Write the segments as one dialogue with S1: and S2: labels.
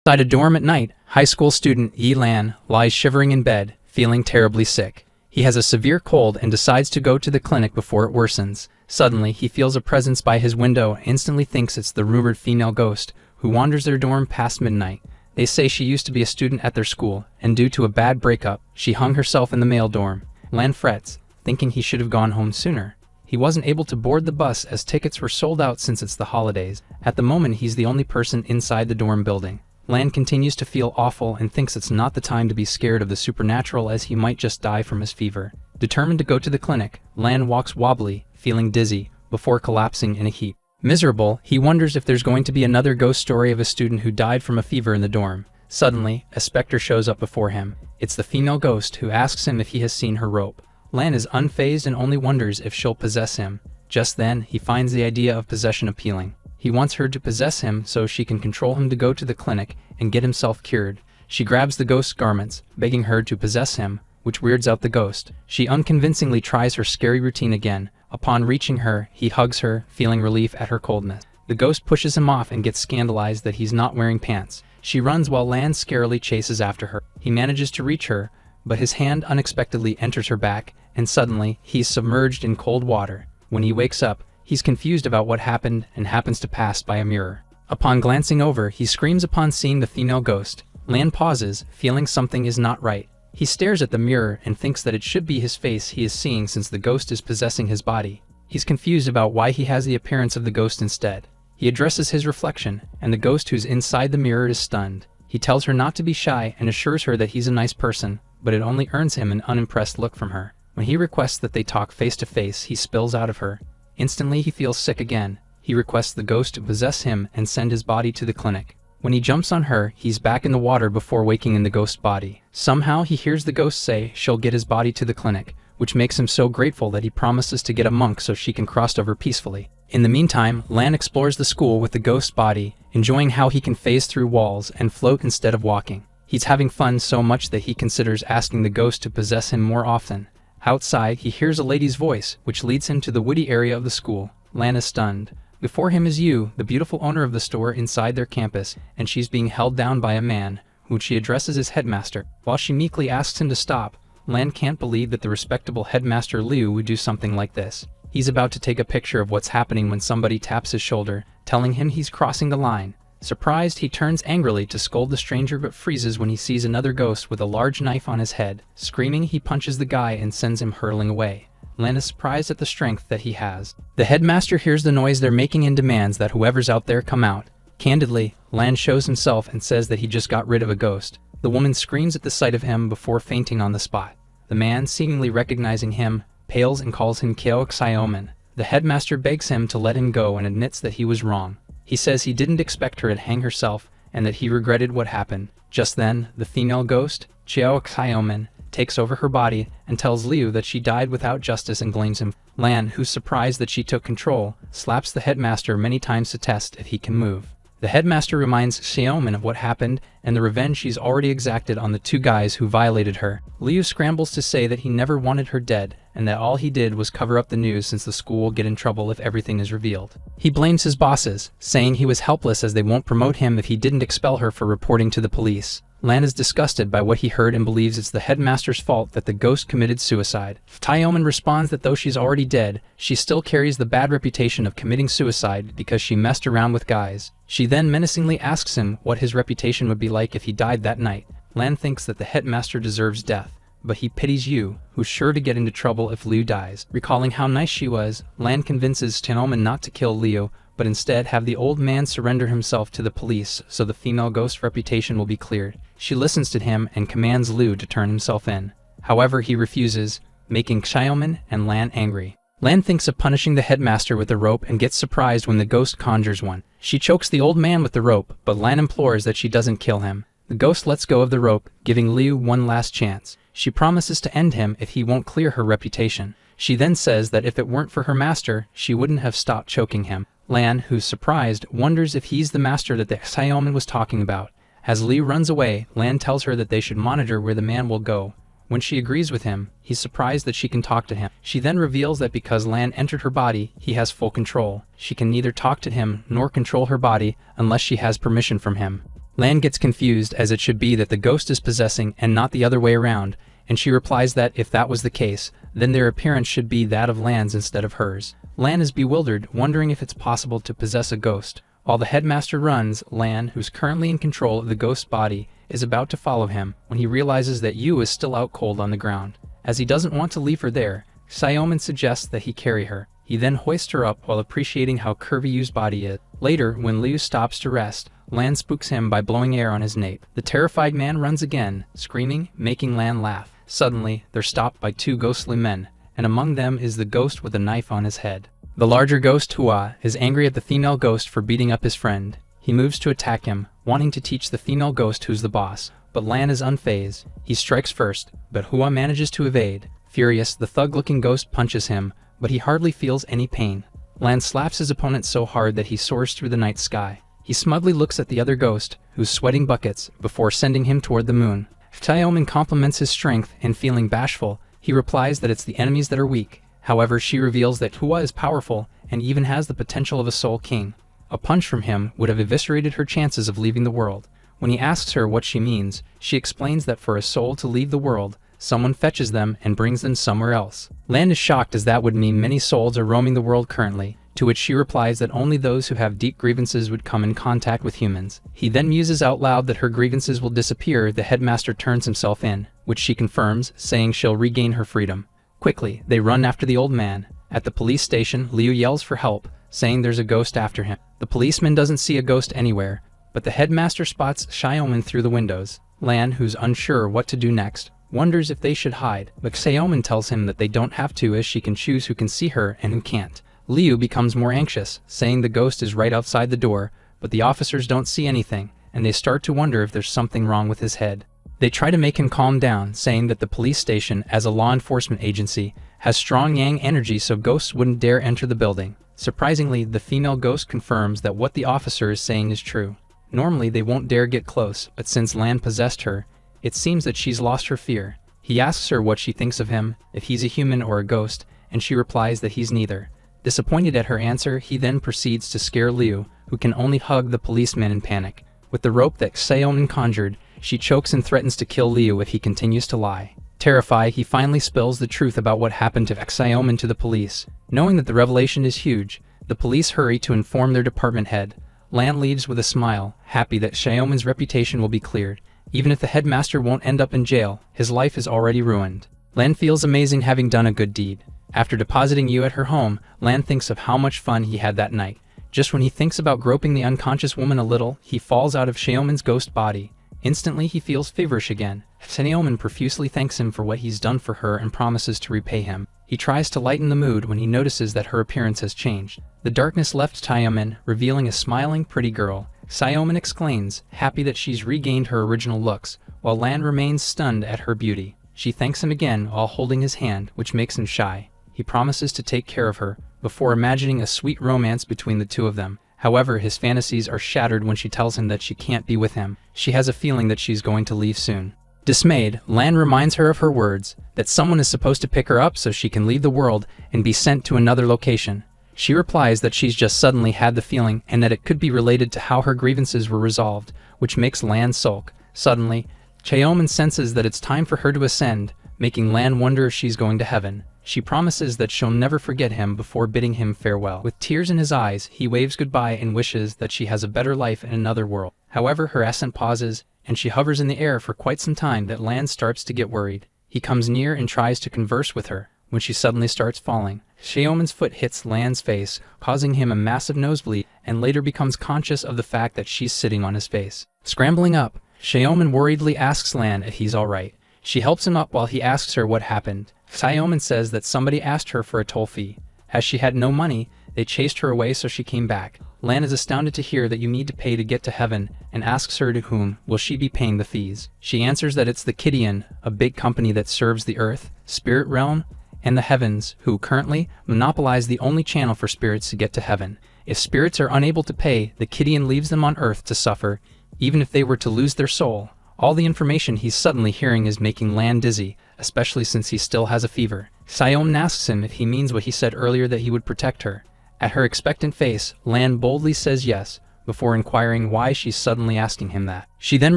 S1: Inside a dorm at night, high school student Yi Lan lies shivering in bed, feeling terribly sick. He has a severe cold and decides to go to the clinic before it worsens. Suddenly, he feels a presence by his window and instantly thinks it's the rumored female ghost, who wanders their dorm past midnight. They say she used to be a student at their school, and due to a bad breakup, she hung herself in the male dorm. Lan frets, thinking he should have gone home sooner. He wasn't able to board the bus as tickets were sold out since it's the holidays. At the moment, he's the only person inside the dorm building. Lan continues to feel awful and thinks it's not the time to be scared of the supernatural, as he might just die from his fever. Determined to go to the clinic, Lan walks wobbly, feeling dizzy, before collapsing in a heap. Miserable, he wonders if there's going to be another ghost story of a student who died from a fever in the dorm. Suddenly, a specter shows up before him. It's the female ghost, who asks him if he has seen her rope. Lan is unfazed and only wonders if she'll possess him. Just then, he finds the idea of possession appealing. He wants her to possess him so she can control him to go to the clinic and get himself cured. She grabs the ghost's garments, begging her to possess him, which weirds out the ghost. She unconvincingly tries her scary routine again. Upon reaching her, he hugs her, feeling relief at her coldness. The ghost pushes him off and gets scandalized that he's not wearing pants. She runs while Lan scarily chases after her. He manages to reach her, but his hand unexpectedly enters her back, and suddenly, he's submerged in cold water. When he wakes up, he's confused about what happened and happens to pass by a mirror. Upon glancing over, he screams upon seeing the female ghost. Lan pauses, feeling something is not right. He stares at the mirror and thinks that it should be his face he is seeing since the ghost is possessing his body. He's confused about why he has the appearance of the ghost instead. He addresses his reflection, and the ghost who's inside the mirror is stunned. He tells her not to be shy and assures her that he's a nice person, but it only earns him an unimpressed look from her. When he requests that they talk face to face, he spills out of her. Instantly, he feels sick again. He requests the ghost to possess him and send his body to the clinic. When he jumps on her, he's back in the water before waking in the ghost's body. Somehow, he hears the ghost say she'll get his body to the clinic, which makes him so grateful that he promises to get a monk so she can cross over peacefully. In the meantime, Lan explores the school with the ghost's body, enjoying how he can phase through walls and float instead of walking. He's having fun so much that he considers asking the ghost to possess him more often. Outside, he hears a lady's voice, which leads him to the woody area of the school. Lan is stunned. Before him is Yu, the beautiful owner of the store inside their campus, and she's being held down by a man, who she addresses as headmaster. While she meekly asks him to stop, Lan can't believe that the respectable headmaster Liu would do something like this. He's about to take a picture of what's happening when somebody taps his shoulder, telling him he's crossing the line. Surprised, he turns angrily to scold the stranger but freezes when he sees another ghost with a large knife on his head. Screaming, he punches the guy and sends him hurtling away. Lan is surprised at the strength that he has. The headmaster hears the noise they're making and demands that whoever's out there come out. Candidly, Lan shows himself and says that he just got rid of a ghost. The woman screams at the sight of him before fainting on the spot. The man, seemingly recognizing him, pales and calls him Kyo Xiomen. The headmaster begs him to let him go and admits that he was wrong. He says he didn't expect her to hang herself and that he regretted what happened. Just then, the female ghost, Kyo Xiomen, takes over her body and tells Liu that she died without justice and blames him. Lan, who's surprised that she took control, slaps the headmaster many times to test if he can move. The headmaster reminds Xiomen of what happened and the revenge she's already exacted on the two guys who violated her. Liu scrambles to say that he never wanted her dead and that all he did was cover up the news since the school will get in trouble if everything is revealed. He blames his bosses, saying he was helpless as they won't promote him if he didn't expel her for reporting to the police. Lan is disgusted by what he heard and believes it's the headmaster's fault that the ghost committed suicide. Xiomen responds that though she's already dead, she still carries the bad reputation of committing suicide because she messed around with guys. She then menacingly asks him what his reputation would be like if he died that night. Lan thinks that the headmaster deserves death, but he pities Yu, who's sure to get into trouble if Liu dies. Recalling how nice she was, Lan convinces Xiomen not to kill Liu, but instead have the old man surrender himself to the police so the female ghost's reputation will be cleared. She listens to him and commands Liu to turn himself in. However, he refuses, making Xiomen and Lan angry. Lan thinks of punishing the headmaster with a rope and gets surprised when the ghost conjures one. She chokes the old man with the rope, but Lan implores that she doesn't kill him. The ghost lets go of the rope, giving Liu one last chance. She promises to end him if he won't clear her reputation. She then says that if it weren't for her master, she wouldn't have stopped choking him. Lan, who's surprised, wonders if he's the master that the Xiomen was talking about. As Liu runs away, Lan tells her that they should monitor where the man will go. When she agrees with him, he's surprised that she can talk to him. She then reveals that because Lan entered her body, he has full control. She can neither talk to him nor control her body unless she has permission from him. Lan gets confused, as it should be that the ghost is possessing and not the other way around, and she replies that if that was the case, then their appearance should be that of Lan's instead of hers. Lan is bewildered, wondering if it's possible to possess a ghost. While the headmaster runs, Lan, who's currently in control of the ghost's body, is about to follow him when he realizes that Yu is still out cold on the ground. As he doesn't want to leave her there, Xiaoman suggests that he carry her. He then hoists her up while appreciating how curvy Yu's body is. Later, when Liu stops to rest, Lan spooks him by blowing air on his nape. The terrified man runs again, screaming, making Lan laugh. Suddenly, they're stopped by two ghostly men, and among them is the ghost with a knife on his head. The larger ghost, Hua, is angry at the female ghost for beating up his friend. He moves to attack him, wanting to teach the female ghost who's the boss, but Lan is unfazed. He strikes first, but Hua manages to evade. Furious, the thug-looking ghost punches him, but he hardly feels any pain. Lan slaps his opponent so hard that he soars through the night sky. He smugly looks at the other ghost, who's sweating buckets, before sending him toward the moon. Xiaoman compliments his strength, and feeling bashful, he replies that it's the enemies that are weak. However, she reveals that Hua is powerful, and even has the potential of a soul king. A punch from him would have eviscerated her chances of leaving the world. When he asks her what she means, she explains that for a soul to leave the world, someone fetches them and brings them somewhere else. Lan is shocked, as that would mean many souls are roaming the world currently, to which she replies that only those who have deep grievances would come in contact with humans. He then muses out loud that her grievances will disappear if the headmaster turns himself in, which she confirms, saying she'll regain her freedom. Quickly, they run after the old man. At the police station, Liu yells for help, saying there's a ghost after him. The policeman doesn't see a ghost anywhere, but the headmaster spots Xiaoman through the windows. Lan, who's unsure what to do next, wonders if they should hide, but Xiaoman tells him that they don't have to, as she can choose who can see her and who can't. Liu becomes more anxious, saying the ghost is right outside the door, but the officers don't see anything, and they start to wonder if there's something wrong with his head. They try to make him calm down, saying that the police station, as a law enforcement agency, has strong yang energy, so ghosts wouldn't dare enter the building. Surprisingly, the female ghost confirms that what the officer is saying is true. Normally they won't dare get close, but since Lan possessed her, it seems that she's lost her fear. He asks her what she thinks of him, if he's a human or a ghost, and she replies that he's neither. Disappointed at her answer, he then proceeds to scare Liu, who can only hug the policeman in panic. With the rope that Xiaoman conjured, she chokes and threatens to kill Liu if he continues to lie. Terrified, he finally spills the truth about what happened to Xiaoman to the police. Knowing that the revelation is huge, the police hurry to inform their department head. Lan leaves with a smile, happy that Xiaoman's reputation will be cleared. Even if the headmaster won't end up in jail, his life is already ruined. Lan feels amazing having done a good deed. After depositing Yu at her home, Lan thinks of how much fun he had that night. Just when he thinks about groping the unconscious woman a little, he falls out of Xiaoman's ghost body. Instantly, he feels feverish again. Xiaoman profusely thanks him for what he's done for her and promises to repay him. He tries to lighten the mood when he notices that her appearance has changed. The darkness left Xiaoman, revealing a smiling, pretty girl. Xiaoman exclaims, happy that she's regained her original looks, while Lan remains stunned at her beauty. She thanks him again while holding his hand, which makes him shy. He promises to take care of her, before imagining a sweet romance between the two of them. However, his fantasies are shattered when she tells him that she can't be with him. She has a feeling that she's going to leave soon. Dismayed, Lan reminds her of her words, that someone is supposed to pick her up so she can leave the world and be sent to another location. She replies that she's just suddenly had the feeling and that it could be related to how her grievances were resolved, which makes Lan sulk. Suddenly, Xiaoman senses that it's time for her to ascend, making Lan wonder if she's going to heaven. She promises that she'll never forget him before bidding him farewell. With tears in his eyes, he waves goodbye and wishes that she has a better life in another world. However, her ascent pauses, and she hovers in the air for quite some time that Lan starts to get worried. He comes near and tries to converse with her, when she suddenly starts falling. Xiaoman's foot hits Lan's face, causing him a massive nosebleed, and later becomes conscious of the fact that she's sitting on his face. Scrambling up, Xiaoman worriedly asks Lan if he's alright. She helps him up while he asks her what happened. Xiaoman says that somebody asked her for a toll fee. As she had no money, they chased her away, so she came back. Lan is astounded to hear that you need to pay to get to heaven, and asks her to whom will she be paying the fees. She answers that it's the Kidian, a big company that serves the earth, spirit realm, and the heavens, who currently monopolize the only channel for spirits to get to heaven. If spirits are unable to pay, the Kidian leaves them on earth to suffer, even if they were to lose their soul. All the information he's suddenly hearing is making Lan dizzy, especially since he still has a fever. Xiaoman asks him if he means what he said earlier, that he would protect her. At her expectant face, Lan boldly says yes, before inquiring why she's suddenly asking him that. She then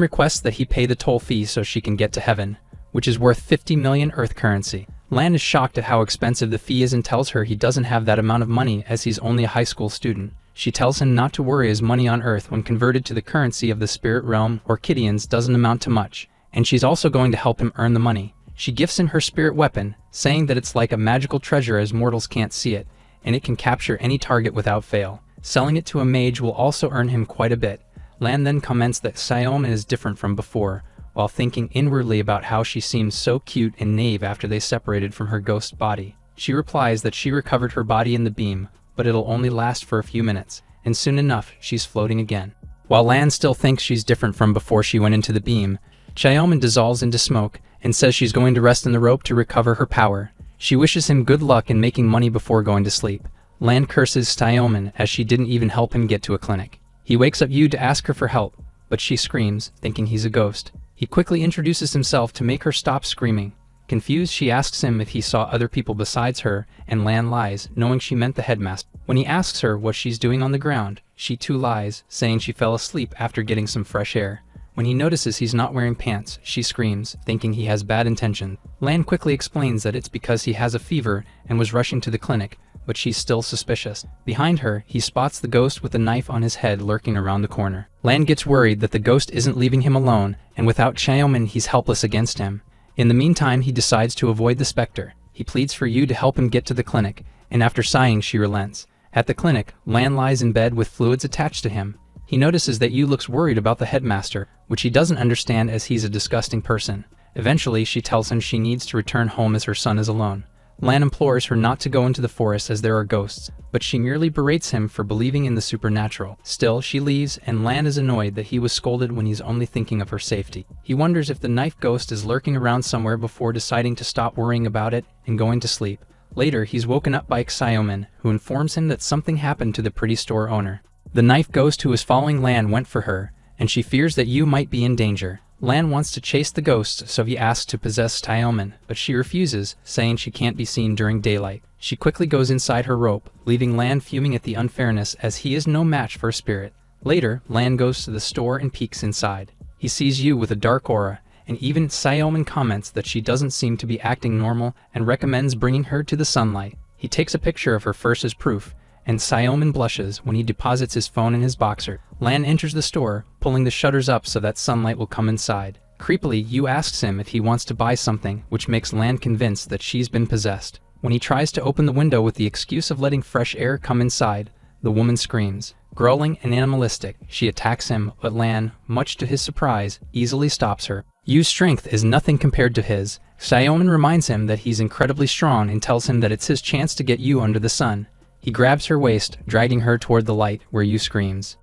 S1: requests that he pay the toll fee so she can get to heaven, which is worth 50 million Earth currency. Lan is shocked at how expensive the fee is and tells her he doesn't have that amount of money as he's only a high school student. She tells him not to worry as money on Earth when converted to the currency of the spirit realm or Kidians doesn't amount to much, and she's also going to help him earn the money. She gifts him her spirit weapon, saying that it's like a magical treasure as mortals can't see it, and it can capture any target without fail. Selling it to a mage will also earn him quite a bit. Lan then comments that Xiaomin is different from before, while thinking inwardly about how she seems so cute and naive after they separated from her ghost body. She replies that she recovered her body in the beam, but it'll only last for a few minutes, and soon enough she's floating again. While Lan still thinks she's different from before she went into the beam, Xiaomin dissolves into smoke and says she's going to rest in the rope to recover her power. She wishes him good luck in making money before going to sleep. Lan curses Xiaomin as she didn't even help him get to a clinic. He wakes up Yu to ask her for help, but she screams, thinking he's a ghost. He quickly introduces himself to make her stop screaming. Confused, she asks him if he saw other people besides her, and Lan lies, knowing she meant the headmaster. When he asks her what she's doing on the ground, she too lies, saying she fell asleep after getting some fresh air. When he notices he's not wearing pants, she screams, thinking he has bad intentions. Lan quickly explains that it's because he has a fever and was rushing to the clinic, but she's still suspicious. Behind her, he spots the ghost with a knife on his head lurking around the corner. Lan gets worried that the ghost isn't leaving him alone, and without Xiaomin he's helpless against him. In the meantime, he decides to avoid the specter. He pleads for Yu to help him get to the clinic, and after sighing she relents. At the clinic, Lan lies in bed with fluids attached to him. He notices that Yu looks worried about the headmaster, which he doesn't understand as he's a disgusting person. Eventually, she tells him she needs to return home as her son is alone. Lan implores her not to go into the forest as there are ghosts, but she merely berates him for believing in the supernatural. Still, she leaves, and Lan is annoyed that he was scolded when he's only thinking of her safety. He wonders if the knife ghost is lurking around somewhere before deciding to stop worrying about it and going to sleep. Later, he's woken up by Xiaomin, who informs him that something happened to the pretty store owner. The knife ghost who was following Lan went for her, and she fears that Yu might be in danger. Lan wants to chase the ghost, so he asks to possess Xiaomin, but she refuses, saying she can't be seen during daylight. She quickly goes inside her rope, leaving Lan fuming at the unfairness as he is no match for a spirit. Later, Lan goes to the store and peeks inside. He sees Yu with a dark aura, and even Xiaomin comments that she doesn't seem to be acting normal and recommends bringing her to the sunlight. He takes a picture of her first as proof, and Xiaomin blushes when he deposits his phone in his boxer. Lan enters the store, pulling the shutters up so that sunlight will come inside. Creepily, Yu asks him if he wants to buy something, which makes Lan convinced that she's been possessed. When he tries to open the window with the excuse of letting fresh air come inside, the woman screams. Growling and animalistic, she attacks him, but Lan, much to his surprise, easily stops her. Yu's strength is nothing compared to his. Xiaomin reminds him that he's incredibly strong and tells him that it's his chance to get Yu under the sun. He grabs her waist, dragging her toward the light, where Yu screams.